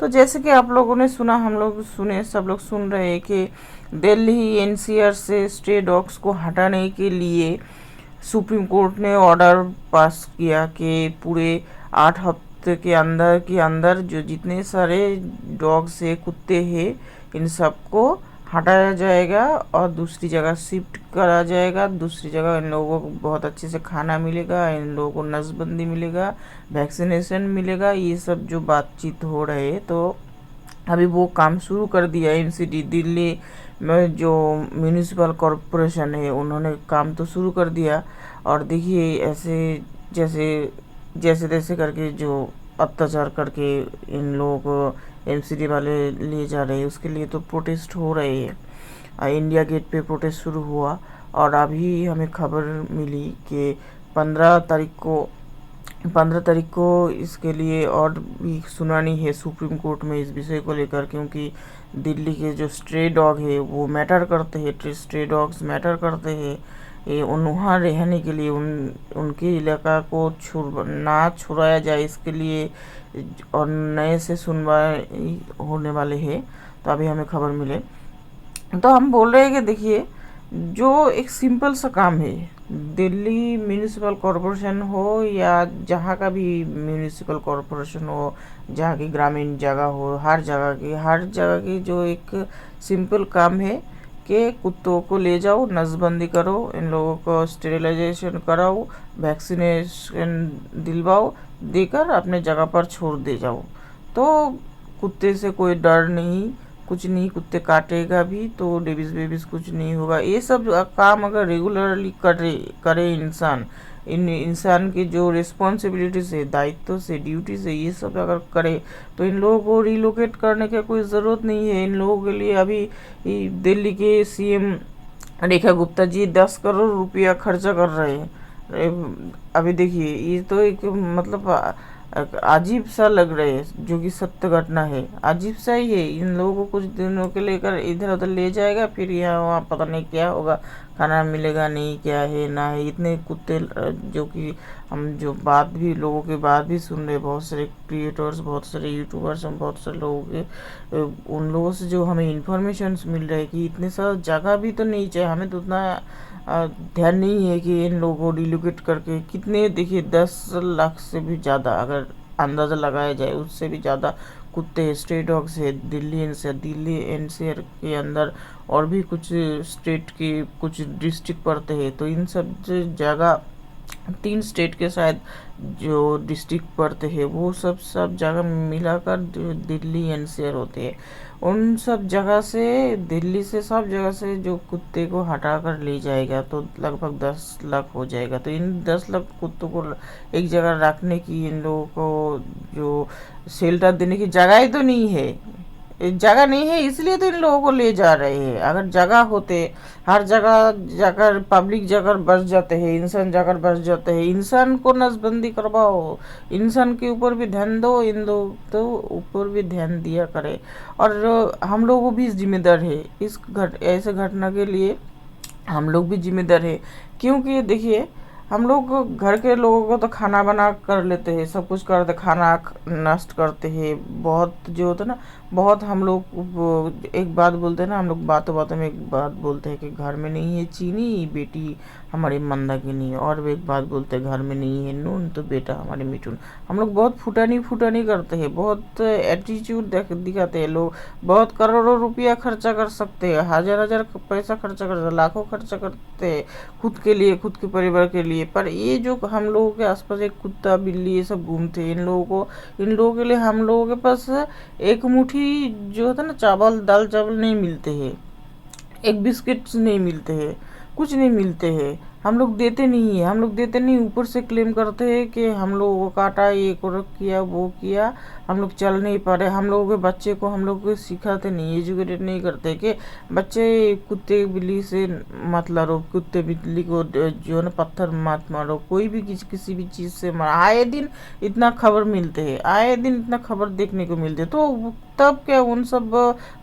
तो जैसे कि आप लोगों ने सुना, हम लोग सुने, सब लोग सुन रहे हैं कि दिल्ली एनसीआर से स्ट्रे डॉग्स को हटाने के लिए सुप्रीम कोर्ट ने ऑर्डर पास किया कि पूरे 8 हफ्ते के अंदर जो जितने सारे डॉग्स है, कुत्ते हैं, इन सबको हटाया जाएगा और दूसरी जगह शिफ्ट करा जाएगा। दूसरी जगह इन लोगों को बहुत अच्छे से खाना मिलेगा, इन लोगों को नसबंदी मिलेगा, वैक्सीनेशन मिलेगा, ये सब जो बातचीत हो रहे है। तो अभी वो काम शुरू कर दिया एमसीडी दिल्ली में, जो म्यूनिसिपल कॉरपोरेशन है, उन्होंने काम तो शुरू कर दिया। और देखिए ऐसे जैसे जैसे तैसे करके जो अत्याचार करके इन लोगों को एमसीडी वाले ले जा रहे हैं, उसके लिए तो प्रोटेस्ट हो रहे हैं। इंडिया गेट पे प्रोटेस्ट शुरू हुआ और अभी हमें खबर मिली कि 15 तारीख को इसके लिए और भी सुनानी है सुप्रीम कोर्ट में इस विषय को लेकर, क्योंकि दिल्ली के जो स्ट्रे डॉग है वो मैटर करते हैं, स्ट्रे डॉग्स मैटर करते हैं। ये वहाँ रहने के लिए उनके इलाका को ना छुड़ाया जाए, इसके लिए और नए से सुनवाई होने वाले हैं। तो अभी हमें खबर मिले तो हम बोल रहे हैं कि देखिए, जो एक सिंपल सा काम है, दिल्ली म्यूनिसिपल कॉरपोरेशन हो या जहाँ का भी म्यूनिसिपल कॉरपोरेशन हो, जहाँ की ग्रामीण जगह हो, हर जगह की जो एक सिंपल काम है कि कुत्तों को ले जाओ, नसबंदी करो, इन लोगों को स्टेरिलाइजेशन कराओ, वैक्सीनेशन दिलवाओ, देकर अपने जगह पर छोड़ दे जाओ। तो कुत्ते से कोई डर नहीं, कुछ नहीं, कुत्ते काटेगा भी तो रेबीज बेबीज कुछ नहीं होगा। ये सब काम अगर रेगुलरली करे इंसान की जो रिस्पॉन्सिबिलिटीज है, दायित्व से, ड्यूटी से, ये सब अगर करे तो इन लोगों को रिलोकेट करने की कोई ज़रूरत नहीं है। इन लोगों के लिए अभी दिल्ली के सीएम रेखा गुप्ता जी 10 करोड़ रुपया खर्चा कर रहे हैं। अभी देखिए, ये तो एक मतलब अजीब सा लग रहा है, जो कि सत्य घटना है, अजीब सा ही है। इन लोगों को कुछ दिनों के लेकर इधर उधर ले जाएगा, फिर यहाँ वहाँ पता नहीं क्या होगा, खाना मिलेगा नहीं, क्या है ना है। इतने कुत्ते जो कि हम जो बात भी लोगों की बात भी सुन रहे, बहुत सारे क्रिएटर्स, बहुत सारे यूट्यूबर्स, हम बहुत सारे लोगों के उन लोगों से जो हमें इन्फॉर्मेशन मिल रहा है कि इतने सारा जगह भी तो नहीं चाहिए, हमें तो उतना ध्यान नहीं है कि इन लोगों को रिलोकेट करके कितने, देखिए 10 लाख से भी ज़्यादा अगर अंदाज़ा लगाया जाए, उससे भी ज़्यादा कुत्ते स्ट्रे डॉग्स है दिल्ली एनसीआर के अंदर। और भी कुछ स्टेट के कुछ डिस्ट्रिक्ट पड़ते हैं, तो इन सब जगह 3 स्टेट के शायद जो डिस्ट्रिक्ट पड़ते हैं, वो सब जगह मिलाकर दिल्ली एनसीआर होते हैं। उन सब जगह से, दिल्ली से सब जगह से जो कुत्ते को हटा कर ले जाएगा तो लगभग 10 लाख हो जाएगा। तो इन 10 लाख कुत्तों को एक जगह रखने की, इन लोगों को जो शेल्टर देने की जगह ही तो नहीं है, जगह नहीं है, इसलिए तो इन लोगों को ले जा रहे हैं। अगर जगह होते, हर जगह जाकर पब्लिक जगह बस जाते हैं, इंसान जाकर बस जाते हैं, इंसान को नसबंदी करवाओ, इंसान के ऊपर भी ध्यान दो, इन लोग तो ऊपर भी ध्यान दिया करे। और हम लोगों भी जिम्मेदार है इस ऐसे घटना के लिए, हम लोग भी जिम्मेदार है। क्योंकि देखिए, हम लोग घर के लोगों को तो खाना बना कर लेते हैं, सब कुछ करते, खाना नष्ट करते हैं, बहुत जो होता है ना, बहुत हम लोग एक बात बोलते हैं ना, हम लोग बातों बातों में एक बात बोलते हैं कि घर में नहीं है चीनी, बेटी हमारी मंदाकिनी। और एक बात बोलते हैं, घर में नहीं है नून तो बेटा हमारी मिठुन। हम लोग बहुत फुटानी करते हैं, बहुत एटीट्यूड दिखाते हैं लोग, बहुत करोड़ों रुपया खर्चा कर सकते हैं, हजार पैसा खर्चा करते, लाखों खर्चा करते हैं खुद के लिए, खुद के परिवार के लिए। पर ये जो हम लोगों के आसपास एक कुत्ता बिल्ली ये सब घूमते हैं, इन लोगों के लिए हम लोगों के पास एक मुट्ठी जो होता है ना, चावल, दाल चावल नहीं मिलते हैं, एक बिस्किट्स नहीं मिलते हैं, कुछ नहीं मिलते हैं। हम लोग देते नहीं है, हम लोग देते नहीं, ऊपर से क्लेम करते हैं कि हम लोगों को काटा, ये किया, वो किया, हम लोग चल नहीं पा रहे। हम लोगों के बच्चे को हम लोग को सिखाते नहीं, एजुकेटेड नहीं करते कि बच्चे कुत्ते बिल्ली से मत लड़ो, कुत्ते बिल्ली को जो है ना पत्थर मत मारो, कोई भी किसी भी चीज़ से आए दिन इतना खबर मिलते हैं, आए दिन इतना खबर देखने को मिलते, तो तब क्या उन सब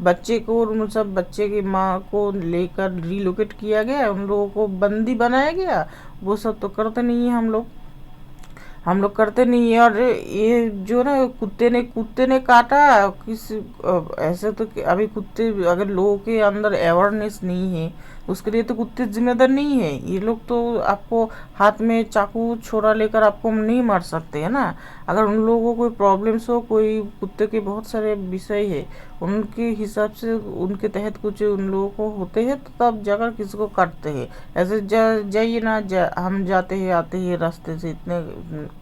बच्चे को, उन सब बच्चे की माँ को लेकर रिलोकेट किया गया, उन लोगों को बंदी बनाया गया? वो सब तो करते नहीं है हम लोग। हम लोग करते नहीं है। और ये जो ना कुत्ते ने काटा ऐसे तो अभी कुत्ते, अगर लोगों के अंदर अवेयरनेस नहीं है उसके लिए तो कुत्ते जिम्मेदार नहीं है। ये लोग तो आपको हाथ में चाकू छोरा लेकर आपको नहीं मार सकते है ना। अगर उन लोगों को कोई प्रॉब्लम्स हो, कोई कुत्ते के बहुत सारे विषय है, उनके हिसाब से उनके तहत कुछ उन लोगों को होते हैं तो तब जाकर किसी को काटते हैं। ऐसे जाइए ना, हम जाते हैं आते हैं रास्ते से, इतने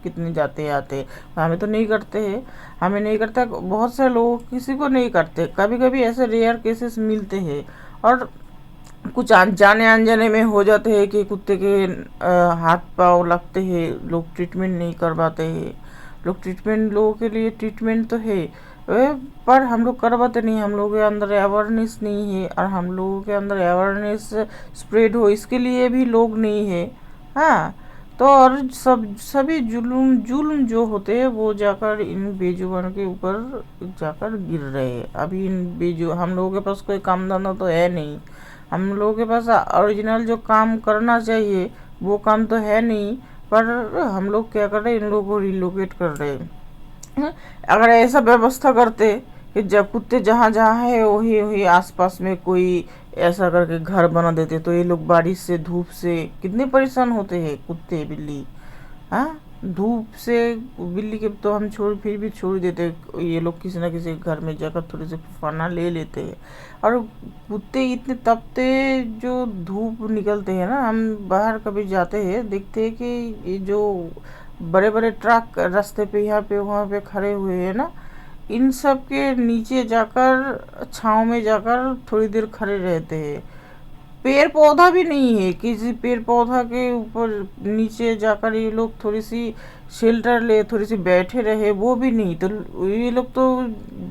कितने जाते हैं आते हैं, हमें तो नहीं करते हैं। हमें नहीं करता, बहुत सारे लोग किसी को नहीं करते। कभी कभी ऐसे रेयर केसेस मिलते हैं और कुछ जाने अनजाने में हो जाते हैं कि कुत्ते के हाथ पाँव लगते हैं, लोग ट्रीटमेंट नहीं करवाते हैं। लोग ट्रीटमेंट, लोगों के लिए ट्रीटमेंट तो है पर हम लोग करवाते नहीं। हम लोगों के अंदर अवेयरनेस नहीं है और हम लोगों के अंदर अवेयरनेस स्प्रेड हो इसके लिए भी लोग नहीं है। हाँ, तो और सभी जुल्म जुल्म जो होते हैं वो जाकर इन बेजुबान के ऊपर जाकर गिर रहे हैं। अभी इन हम लोगों के पास कोई काम धंधा तो है नहीं। हम लोगों के पास ओरिजिनल जो काम करना चाहिए वो काम तो है नहीं, पर हम लोग क्या कर रहे हैं, इन लोगों को रिलोकेट कर रहे हैं। अगर ऐसा व्यवस्था करते कि जब कुत्ते जहाँ जहाँ है वही वही आसपास में कोई ऐसा करके घर बना देते तो ये लोग बारिश से धूप से कितने परेशान होते हैं कुत्ते बिल्ली। हाँ, धूप से बिल्ली के तो हम छोड़ फिर भी छोड़ देते, ये लोग किसी ना किसी घर में जाकर थोड़ी सी फना ले लेते हैं। और कुत्ते इतने तपते जो धूप निकलते हैं ना, हम बाहर कभी जाते हैं देखते हैं कि ये जो बड़े बड़े ट्रक रास्ते पे यहाँ पे वहाँ पे खड़े हुए हैं ना, इन सब के नीचे जाकर छाँव में जाकर थोड़ी देर खड़े रहते हैं। पेड़ पौधा भी नहीं है, किसी पेड़ पौधा के ऊपर नीचे जाकर ये लोग थोड़ी सी शेल्टर ले, थोड़ी सी बैठे रहे, वो भी नहीं। तो ये लोग तो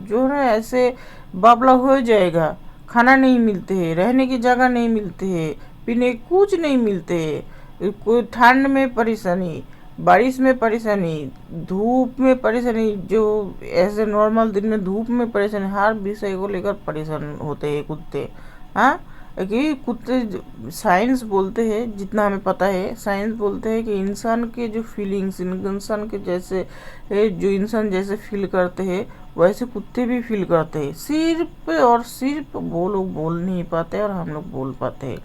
जो है ऐसे बाबला हो जाएगा। खाना नहीं मिलते है, रहने की जगह नहीं मिलते है, पीने कुछ नहीं मिलते है। कोई ठंड में परेशानी, बारिश में परेशानी, धूप में परेशानी, जो ऐसे नॉर्मल दिन में धूप में परेशानी, हर विषय को लेकर परेशान होते हैं कुत्ते। हाँ, कि कुत्ते, साइंस बोलते हैं, जितना हमें पता है साइंस बोलते हैं कि इंसान के जो फीलिंग्स, इंसान के जैसे जो इंसान जैसे फील करते हैं वैसे कुत्ते भी फील करते हैं। सिर्फ और सिर्फ वो लोग बोल नहीं पाते और हम लोग बोल पाते हैं।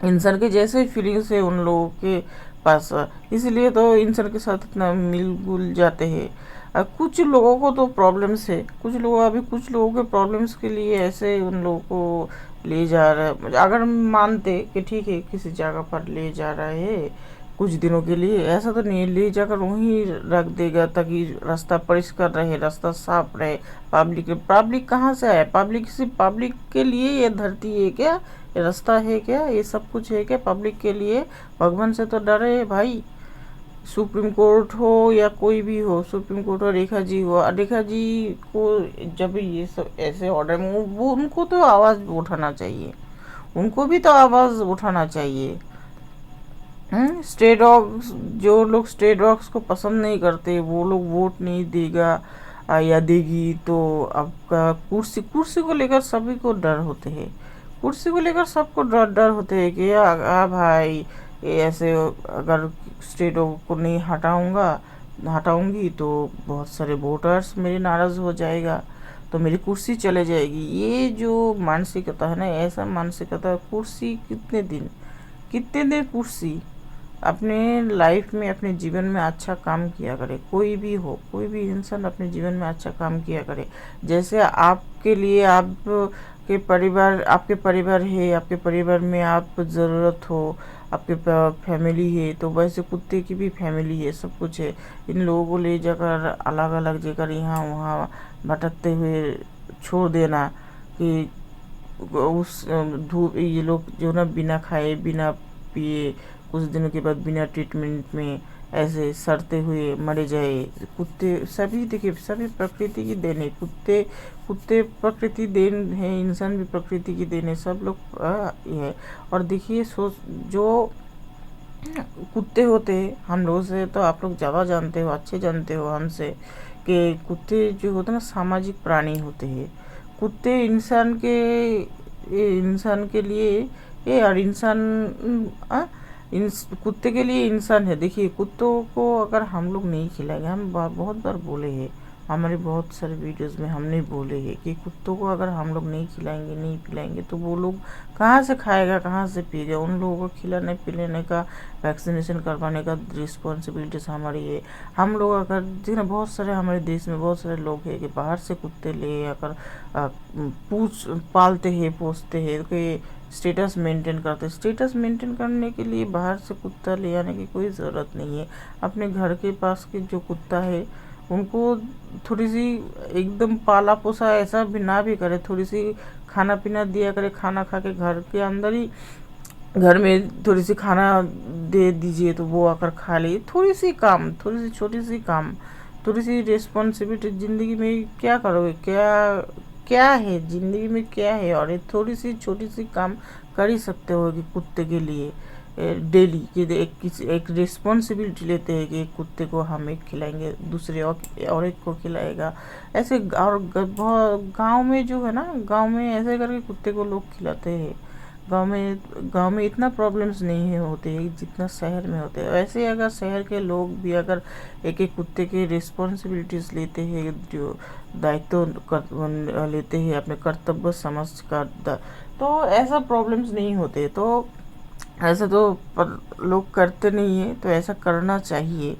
इंसान के जैसे फीलिंग्स है उन लोगों के पास, इसलिए तो इंसान के साथ इतना मिल जुल जाते हैं। कुछ लोगों को तो प्रॉब्लम्स है, कुछ लोगों के प्रॉब्लम्स के लिए ऐसे उन लोगों को ले जा रहा है। अगर हम मानते कि ठीक है किसी जगह पर ले जा रहा है कुछ दिनों के लिए, ऐसा तो नहीं ले जाकर वहीं रख देगा ताकि रास्ता परिष्कार रहे, रास्ता साफ रहे। पब्लिक कहाँ से आए? पब्लिक सिर्फ पब्लिक के लिए ये धरती है क्या? ये रास्ता है क्या? ये सब कुछ है क्या पब्लिक के लिए? भगवान से तो डरे भाई। सुप्रीम कोर्ट हो या कोई भी हो, सुप्रीम कोर्ट हो, रेखा जी हो, रेखा जी को जब ये सब ऐसे ऑर्डर में वो उनको तो आवाज़ उठाना चाहिए, उनको भी तो आवाज़ उठाना चाहिए। स्ट्रे डॉग्स, जो लोग स्ट्रे डॉग्स को पसंद नहीं करते वो लोग वोट नहीं देगा या देगी तो आपका कुर्सी को लेकर सभी को डर होते हैं। कुर्सी को लेकर सबको डर होते हैं कि भाई ये ऐसे अगर स्ट्रे डॉग को नहीं हटाऊंगी तो बहुत सारे वोटर्स मेरे नाराज़ हो जाएगा, तो मेरी कुर्सी चले जाएगी। ये जो मानसिकता है ना, ऐसा मानसिकता, कुर्सी कितने दिन कुर्सी। अपने लाइफ में, अपने जीवन में अच्छा काम किया करे, कोई भी हो, कोई भी इंसान अपने जीवन में अच्छा काम किया करे। जैसे आपके लिए आपके परिवार है, आपके परिवार में आप ज़रूरत हो, आपके फैमिली है, तो वैसे कुत्ते की भी फैमिली है, सब कुछ है। इन लोगों को ले जाकर अलग अलग जगह यहाँ वहाँ भटकते हुए छोड़ देना कि उस धूप, ये लोग जो ना बिना खाए बिना पिए कुछ दिनों के बाद बिना ट्रीटमेंट में ऐसे सड़ते हुए मरे जाए। कुत्ते सभी, देखिए सभी प्रकृति की देन है। कुत्ते प्रकृति देन है, इंसान भी प्रकृति की देन है, सब लोग ये है। और देखिए जो कुत्ते होते हैं हम लोगों से तो आप लोग ज़्यादा जानते हो, अच्छे जानते हो हमसे, कि कुत्ते जो होते हैं ना सामाजिक प्राणी होते हैं। कुत्ते इंसान के लिए ये, और इंसान इन कुत्ते के लिए इंसान है। देखिए कुत्तों को अगर हम लोग नहीं खिलाएंगे, हम बहुत बार बोले हैं, हमारे बहुत सारे वीडियोस में हमने बोले हैं कि कुत्तों को अगर हम लोग नहीं खिलाएंगे नहीं पिलाएंगे तो वो लोग कहाँ से खाएगा, कहाँ से पिएगा। उन लोगों को खिलाने पिलाने का, वैक्सीनेशन करवाने का रिस्पॉन्सिबिलिटीज हमारी है। हम लोग अगर जिन्हें बहुत सारे हमारे देश में बहुत सारे लोग हैं कि बाहर से कुत्ते ले आकर पूछ पालते हैं, पोसते हैं, कि स्टेटस मेंटेन करते हैं। स्टेटस मेंटेन करने के लिए बाहर से कुत्ता ले आने की कोई ज़रूरत नहीं है। अपने घर के पास के जो कुत्ता है उनको थोड़ी सी एकदम पाला पोसा ऐसा भी ना भी करे, थोड़ी सी खाना पीना दिया करे, खाना खा के घर के अंदर ही घर में थोड़ी सी खाना दे दीजिए तो वो आकर खा ले। थोड़ी सी काम, थोड़ी सी छोटी सी काम, थोड़ी सी रिस्पॉन्सिबिलिटी ज़िंदगी में क्या करोगे, क्या क्या है ज़िंदगी में, क्या है। और ये थोड़ी सी छोटी सी काम कर ही सकते हो कि कुत्ते के लिए डेली कि एक रिस्पॉन्सिबिलिटी लेते हैं कि एक कुत्ते को हम एक खिलाएंगे, दूसरे और एक को खिलाएगा ऐसे। और गांव में जो है ना, गांव में ऐसे करके कुत्ते को लोग खिलाते हैं। गांव में इतना प्रॉब्लम्स नहीं होते जितना शहर में होते हैं। वैसे अगर शहर के लोग भी अगर एक एक कुत्ते की रिस्पॉन्सिबिलिटीज़ लेते हैं, जो दायित्व लेते हैं अपने कर्तव्य समझ कर, तो ऐसा प्रॉब्लम्स नहीं होते। तो ऐसा तो पर लोग करते नहीं है, तो ऐसा करना चाहिए।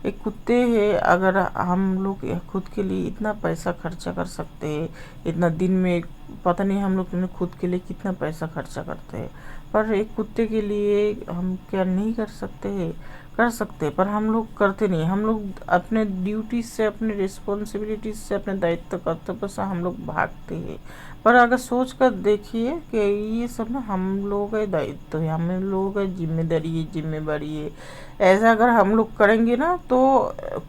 एक कुत्ते है, अगर हम लोग खुद के लिए इतना पैसा खर्चा कर सकते हैं, इतना दिन में पता नहीं हम लोग खुद के लिए कितना पैसा खर्चा करते हैं, पर एक कुत्ते के लिए हम क्या नहीं कर सकते हैं, कर सकते हैं, पर हम लोग करते नहीं। हम लोग अपने ड्यूटी से, अपने रिस्पॉन्सिबिलिटीज से, अपने दायित्व कर्तव्य से हम लोग भागते हैं। पर अगर सोच कर देखिए कि ये सब ना हम लोगों का दायित्व है, हम लोगों का जिम्मेदारी है। ऐसा अगर हम लोग करेंगे ना तो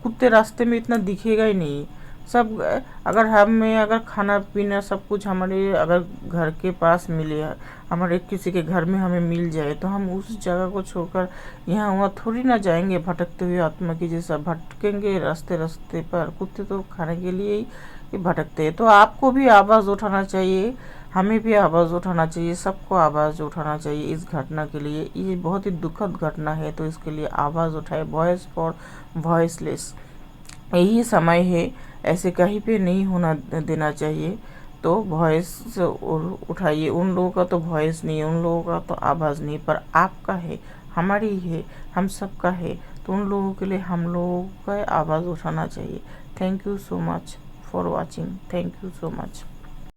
कुत्ते रास्ते में इतना दिखेगा ही नहीं। सब अगर हमें अगर खाना पीना सब कुछ हमारे अगर घर के पास मिले, हमारे किसी के घर में हमें मिल जाए, तो हम उस जगह को छोड़कर यहाँ वहाँ थोड़ी ना जाएंगे भटकते हुए आत्मा की जैसा भटकेंगे रास्ते रास्ते पर। कुत्ते तो खाने के लिए ही भटकते हैं। तो आपको भी आवाज़ उठाना चाहिए, हमें भी आवाज़ उठाना चाहिए, सबको आवाज़ उठाना चाहिए इस घटना के लिए। ये बहुत ही दुखद घटना है, तो इसके लिए आवाज़ उठाए। वॉइस फॉर वॉइसलेस, यही समय है, ऐसे कहीं पे नहीं होना देना चाहिए। तो वॉइस उठाइए। उन लोगों का तो वॉइस नहीं है, उन लोगों का तो आवाज़ नहीं, पर आपका है, हमारी है, हम सबका है। तो उन लोगों के लिए हम लोगों का आवाज़ उठाना चाहिए। Thank you so much for watching. Thank you so much.